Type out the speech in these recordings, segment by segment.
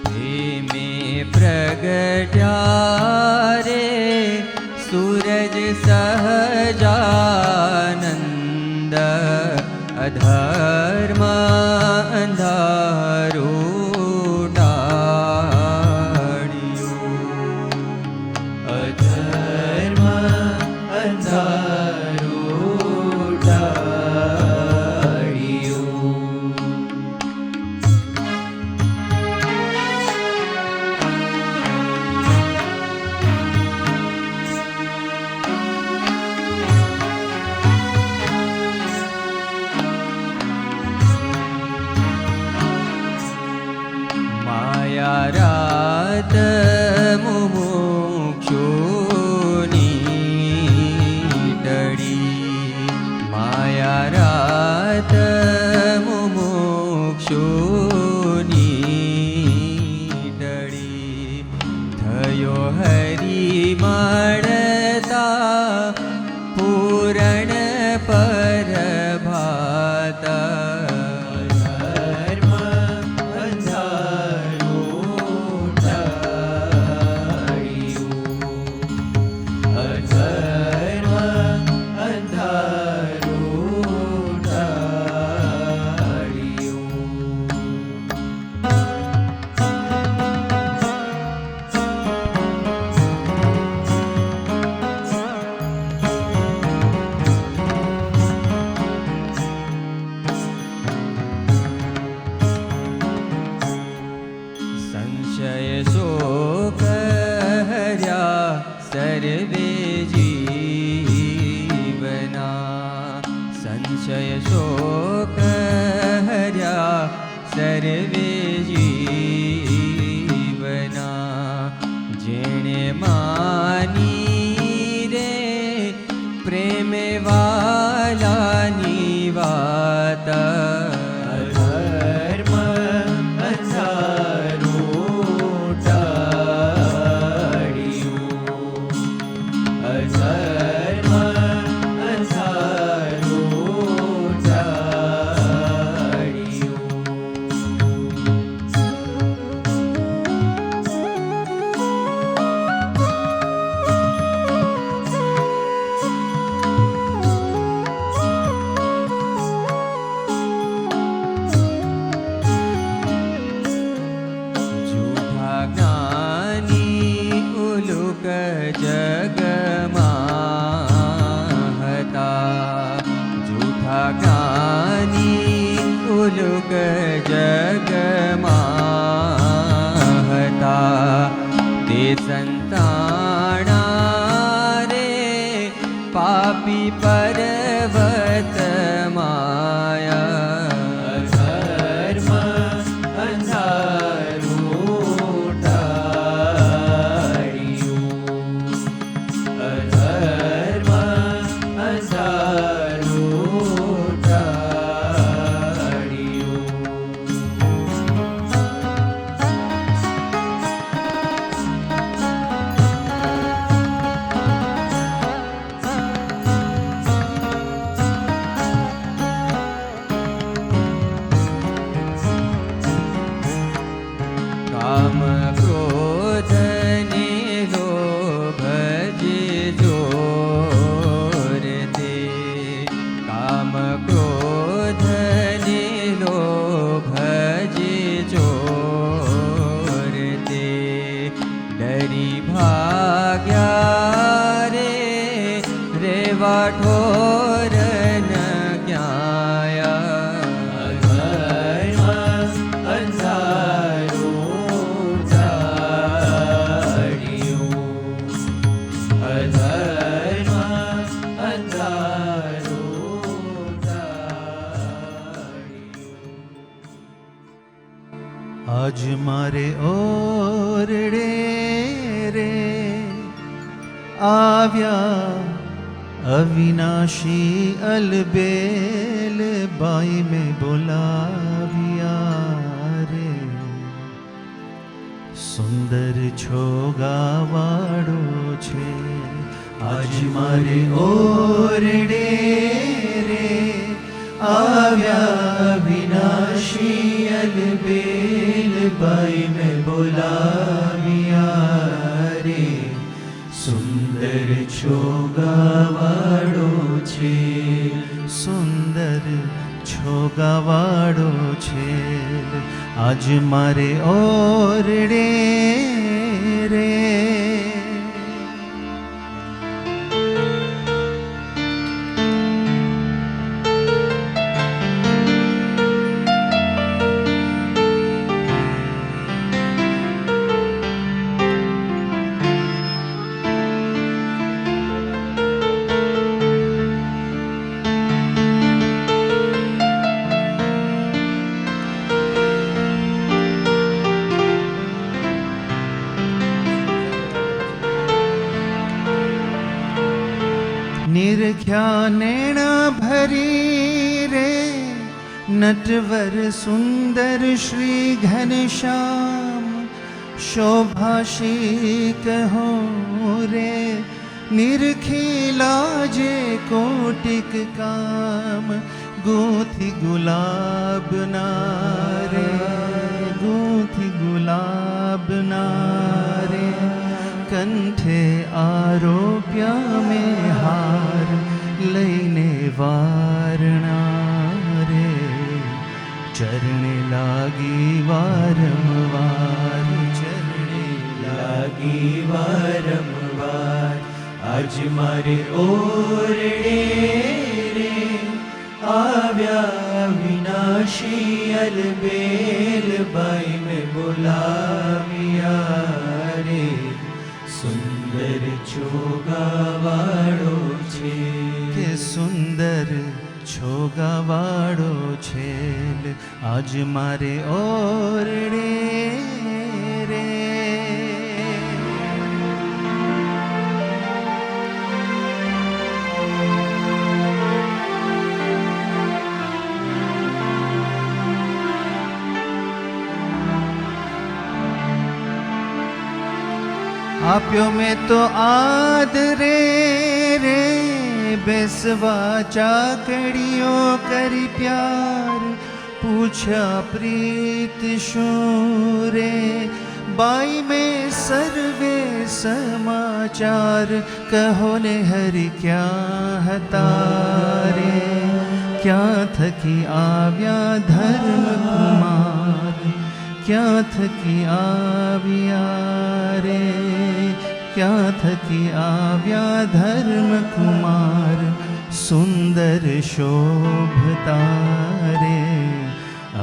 प्रेमे प्रगट्या रे सूरज सहजानंद अधर्म अंधारू रात मुमुक्षुनी डड़ी माया रात मुमुक्षुनी डड़ी थयो हरि मळता पूरण पर भाता सर्वे जीवना संशय शोक हर्या सर्वे जीवना जेणे मानी रे प्रेम वालानी वाता उलुक जगमाहता ते संताना रे पापी पर्वत माया धर्म अंधारू टाळ्યું अधर्म अंधारू काम क्रोध ने लोभ जे जोर दे काम क्रोध ने लोभ जे जोर दे डरी भाग्या रे रेवा ठोर न ज्ञाया आज मारे ओरडे रे आव्या अविनाशी अलबेल बाई में बोलाविया रे सुंदर छोगावाड़ो छे आज मारे ओरडे रे आव्या अविनाशी अलबेल बाई में बोलाविया रे सुंदर छोगावाड़ो छे सुंदर छोगावाड़ो छे आज मारे ओरडे रे निरख्या नैना भरी रे नटवर सुंदर श्री घनश्याम शोभाशी कहो रे निरखीला जे कोटिक काम गूंथी गुलाब नारे गूंथी गुलाब नारे कंठे आरोप्या में हार लईने वारणा रे चरणे लागी वारंवार चरणे लागी वारंवार आज मारे ओरडे रे आव्या विनाशी अलबेल बाई में बोलाविया रे सुंदर छोगावाड़ो छे के सुंदर छोगावाड़ो छेल आज मारे ओरडे रे आप्यो में तो आदरे रे बेसवा चाकड़ियो करी प्यार पूछा प्रीत शूरे बाई में सर्वे समाचार कहो ने हरि क्या हतारे क्या थकी आव्या धर्म कुमार क्या थकी आव्या रे क्या थकी आव्या धर्म कुमार सुंदर शोभतारे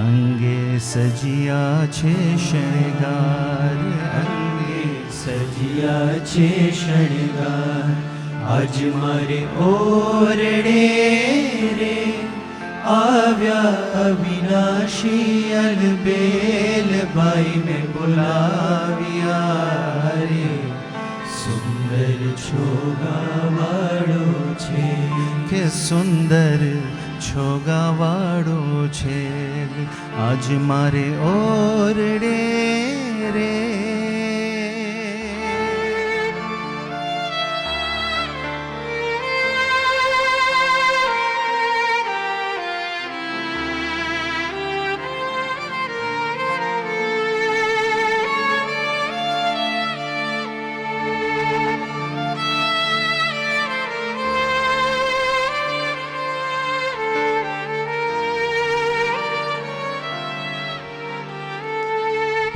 अंगे सजिया छे शृंगार अंगे सजिया छे शृंगार आज मारे ओरडे रे आव्या अविनाशी अलबेल बाई में बोलाविया रे सुंदर छोगावाड़ो छे के सुंदर छोगावाड़ो छे आज मारे ओरडे रे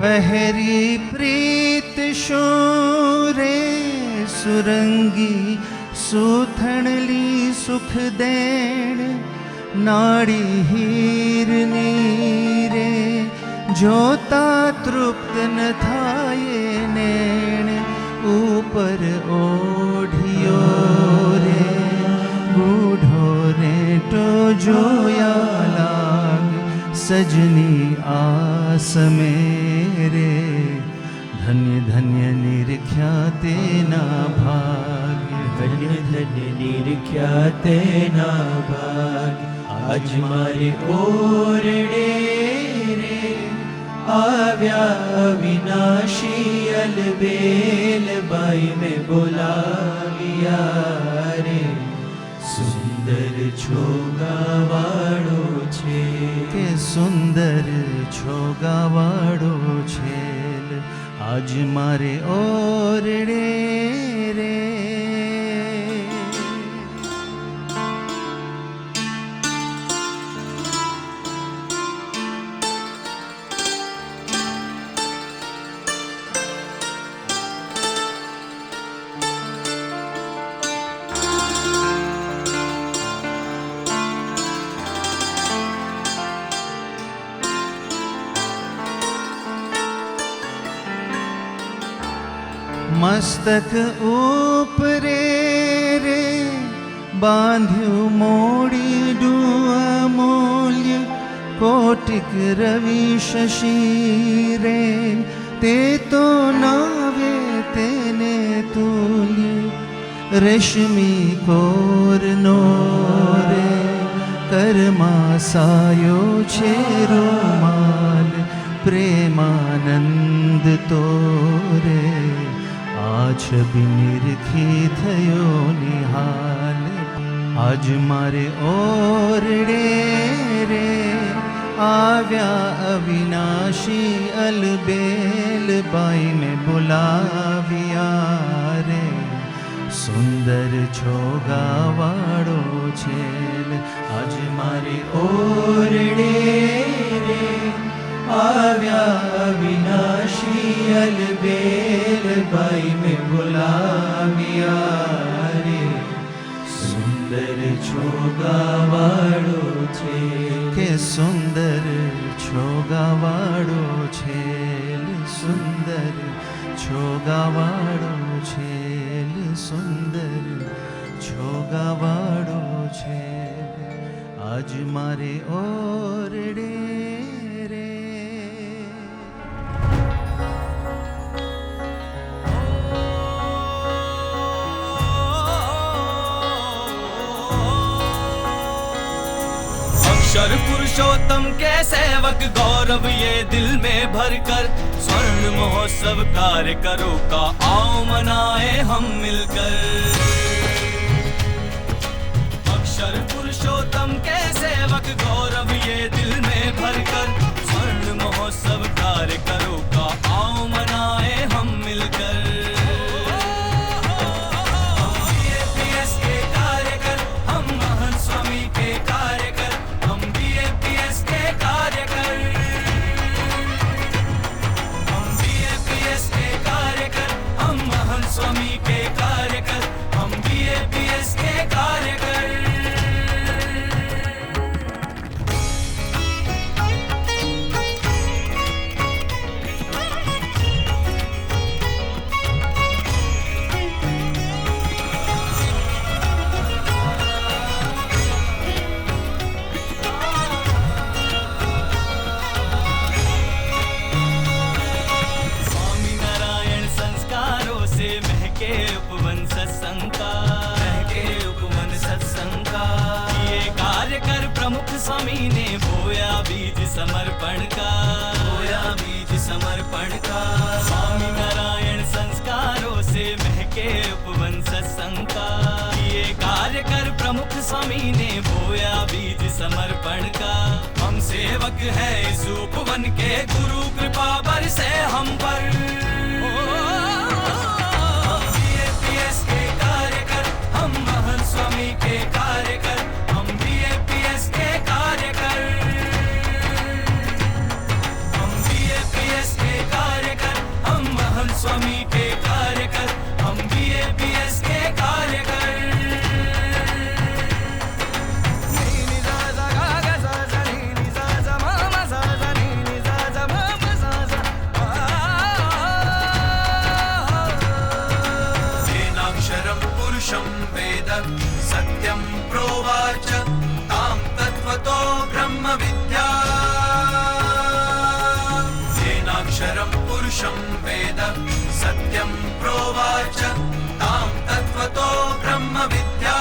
पहरी प्रीत शोरे सुरंगी सुथणली सुख देण नाड़ी हीर नीरे जोता तृप्त न थाये नेण ऊपर ओढ़ियो रे बूढ़ो रेटो जोया लाग सजनी आस मेरे धन्य धन्य निरख्या तेना भाग्य धन्य धन्य निरख्या तेना भाग्य आज मारे ओरडे रे आव्या अविनाशी अलबेल बाई में बोलाविया रे सुंदर સુંદર છોગાવાળો છે કે સુંદર છોગાવાળો છેલ આજ મારે ઓરડે રે. મસ્તક ઉપરે રે બાંધ્યું મોડીડું અમૂલ્ય કોટિક રવિ શશી રે તે તો નાવે તેને તુલ્ય રેશમી કોરનો રે કરમાં સાયો છે રૂમાલ પ્રેમાનંદ તો રે આ છબી નિરખી થયો નિહાલ આજ મારે ઓરડે રે આવ્યા અવિનાશી અલબેલ બાઈને બોલાવ્યા રે સુંદર છોગાવાળો છેલ આજ મારે ઓરડે રે આવ્યા અવિનાશી અલબેલ બાઈ મેં બોલાવ્યા રે સુંદર છોગાવાળો છે કે સુંદર છોગાવાળો છેલ સુંદર છોગાવાળો છેલ સુંદર છોગાવાળો છેલ આજ મારે ઓરડે રે. अक्षर पुरुषोत्तम के सेवक गौरव ये दिल में भर कर स्वर्ण महोत्सव कार्य करो का आओ मनाए हम मिलकर. अक्षर पुरुषोत्तम के सेवक गौरव ये दिल में भर कर स्वर्ण महोत्सव कार्य करो का आओ मनाए हम मिलकर. स्वामी ने बोया बीज समर्पण का, बोया बीज समर्पण का। स्वामी नारायण संस्कारों से महके उपवन सत्संग का, ये कार्य कर प्रमुख स्वामी ने बोया बीज समर्पण का। हम सेवक है इस उपवन के, गुरु कृपा बरसे हम पर। स्वामी के कार्य कर, हम BAPS के कार्य कर, हम BAPS के कार्य कर, हम महंत स्वामी के कार्य कर, हम BAPS के कार्य कर। सेनाक्षरं पुरुषं वेद सत्यं प्रोवाच तां तत्त्वतो ब्रह्मविद्या। येनाक्षरं पुरुषं वेद सत्यं प्रोवाच तां तत्त्वतो ब्रह्मविद्या।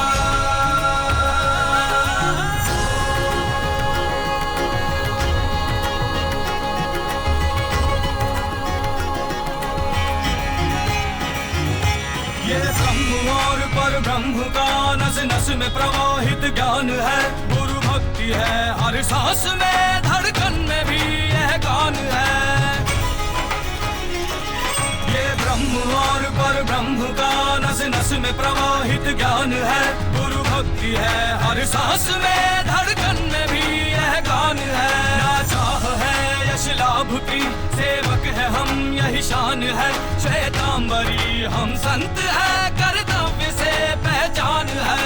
ये ब्रह्म और पर ब्रह्म का नस नस में प्रवाहित ज्ञान है, गुरु भक्ति है हर सांस में, धड़कन में भी यह गान है। ये ब्रह्म और पर ब्रह्म का नस नस में प्रवाहित ज्ञान है, गुरु भक्ति है हर सांस में, धड़कन में भी यह गान है। ना चाह है यश लाभ की, सेवक है हम यही शान है, श्वेतांबरी हम संत है, कर्तव्य से पहचान है।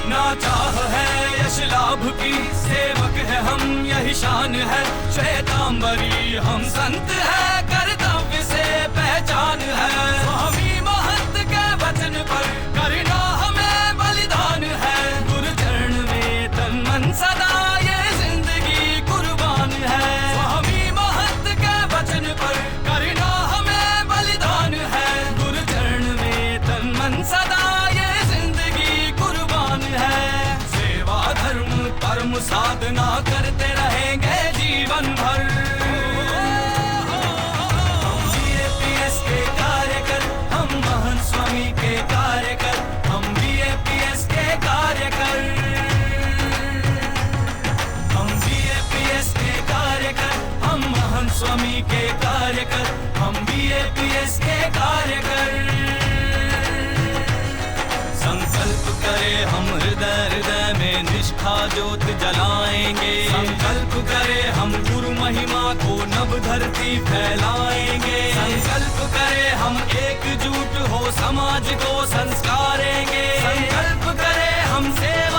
ना चाह है यश लाभ की, सेवक है हम यही शान है, श्वेतांबरी हम संत है, कर्तव्य से पहचान है। स्वामी महंत के वचन पर करना हमें बलिदान है, गुरु चरण में तन मन सदा ये जिंदगी कुर्बान है। स्वामी महंत के वचन पर करना हमें बलिदान है, गुरु चरण में तन मन सदा ये जिंदगी कुर्बान है। सेवा धर्म परम साधना करते रहेंगे जीवन भर। हम BAPS के कार्यकर, हम महंत स्वामी के कार्यकर, हम BAPS के कार्यकर, हम BAPS के कार्यकर, हम महंत स्वामी के कार्यकर, हम BAPS के कार्यकर। संकल्प करे हम हृदय हृदय में निष्ठा ज्योत जलाएंगे, संकल्प करे हम गुरु महिमा को नभ धरती फैलाएंगे, संकल्प करे हम एकजुट हो समाज को संस्कारेंगे, संकल्प करे हम सेवा